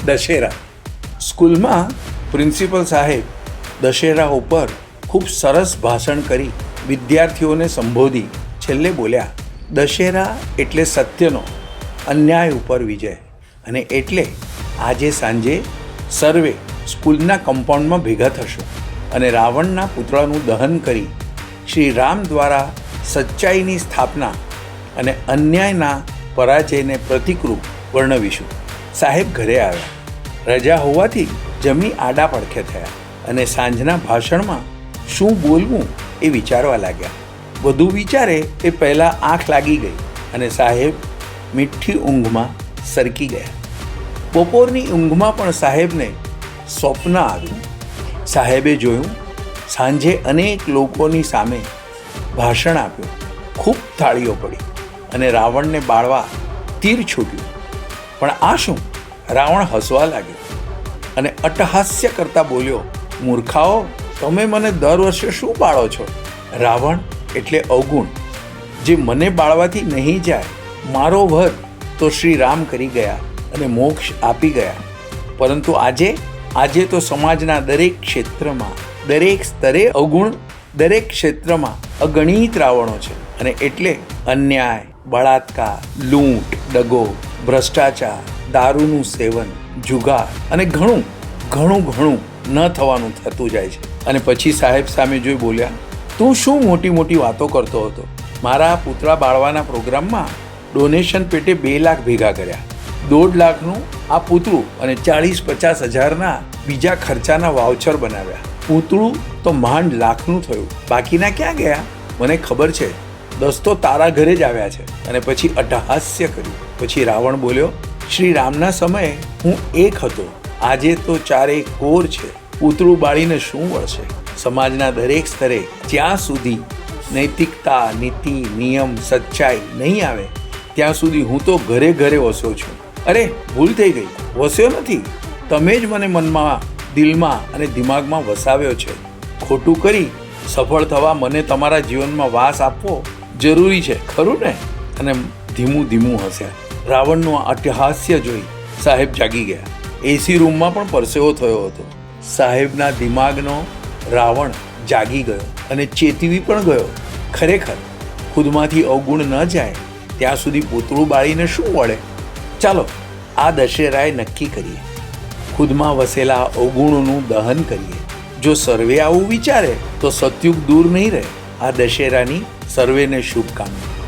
દશેરા. સ્કૂલમાં પ્રિન્સિપલ સાહેબ દશેરા ઉપર ખૂબ સરસ ભાષણ કરી વિદ્યાર્થીઓને સંબોધી છેલ્લે બોલ્યા, દશેરા એટલે સત્યનો અન્યાય ઉપર વિજય. અને એટલે આજે સાંજે સર્વે સ્કૂલના કમ્પાઉન્ડમાં ભેગા થશો અને રાવણના પુતળાનું દહન કરી શ્રી રામ દ્વારા સચ્ચાઈની સ્થાપના અને અન્યાયના પરાજયને પ્રતિકરૂપ વર્ણવીશું. સાહેબ ઘરે આવ્યા. રજા હોવાથી જમી આડા પડખે થયા અને સાંજના ભાષણમાં શું બોલવું એ વિચારવા લાગ્યા. બધું વિચારે એ પહેલાં આંખ લાગી ગઈ અને સાહેબ મીઠી ઊંઘમાં સરકી ગયા. બપોરની ઊંઘમાં પણ સાહેબને સ્વપ્ન આવ્યું. સાહેબે જોયું સાંજે અનેક લોકોની સામે ભાષણ આપ્યું, ખૂબ થાળીઓ પડી અને રાવણને બાળવા તીર છૂટ્યું. પણ આ શું? રાવણ હસવા લાગ્યો અને અટ્ટહાસ્ય કરતા બોલ્યો, મૂર્ખાઓ, તમે મને દર વર્ષે શું બાળો છો? રાવણ એટલે અવગુણ, જે મને બાળવાથી નહીં જાય. મારો વધ તો શ્રી રામ કરી ગયા અને મોક્ષ આપી ગયા, પરંતુ આજે તો સમાજના દરેક ક્ષેત્રમાં, દરેક સ્તરે અવગુણ, દરેક ક્ષેત્રમાં અગણિત રાવણો છે. અને એટલે અન્યાય, બળાત્કાર, લૂંટ, દગો, ભ્રષ્ટાચાર, દારૂનું સેવન, જુગાર અને ઘણું ન થવાનું થતું જાય છે. અને પછી સાહેબ સામે જોઈ બોલ્યા, તું શું મોટી મોટી વાતો કરતો હતો? મારા પુતળા બાળવાના પ્રોગ્રામમાં ડોનેશન પેટે 2 લાખ ભેગા કર્યા. 1.5 લાખનું આ પૂતળું અને 40-50 હજારના બીજા ખર્ચાના વાઉચર બનાવ્યા. પૂતળું તો માંડ લાખનું થયું, બાકીના ક્યાં ગયા? મને ખબર છે, 10 તો તારા ઘરે જ આવ્યા છે. અને પછી અટ્ટહાસ્ય કર્યું. પછી રાવણ બોલ્યો, શ્રી રામના સમયે હું એક હતો, આજે તો 4 કોર છે. પૂતળું બાળીને શું વળશે? સમાજના દરેક સ્તરે જ્યાં સુધી નૈતિકતા, નીતિ, નિયમ, સચ્ચાઈ નહીં આવે ત્યાં સુધી હું તો ઘરે વસ્યો છું. અરે, ભૂલ થઈ ગઈ, વસ્યો નથી. તમે જ મને મનમાં, દિલમાં અને દિમાગમાં વસાવ્યો છે. ખોટું કરી સફળ થવા મને તમારા જીવનમાં વાસ આપવો જરૂરી છે, ખરું ને? અને ધીમું હસ્યા. રાવણનું અટ્ટહાસ્ય જોઈ સાહેબ જાગી ગયા. એસી રૂમમાં પણ પરસેવો થયો હતો. સાહેબના દિમાગનો રાવણ જાગી ગયો અને ચેતવી પણ ગયો. ખરેખર ખુદમાંથી અવગુણ ન જાય ત્યાં સુધી પૂતળું બાળીને શું વળે? ચાલો આ દશેરાએ નક્કી કરીએ, ખુદમાં વસેલા અવગુણોનું દહન કરીએ. જો સર્વે આવું વિચારે તો સતયુગ દૂર નહીં રહે. આ દશેરાની સર્વેને શુભકામના.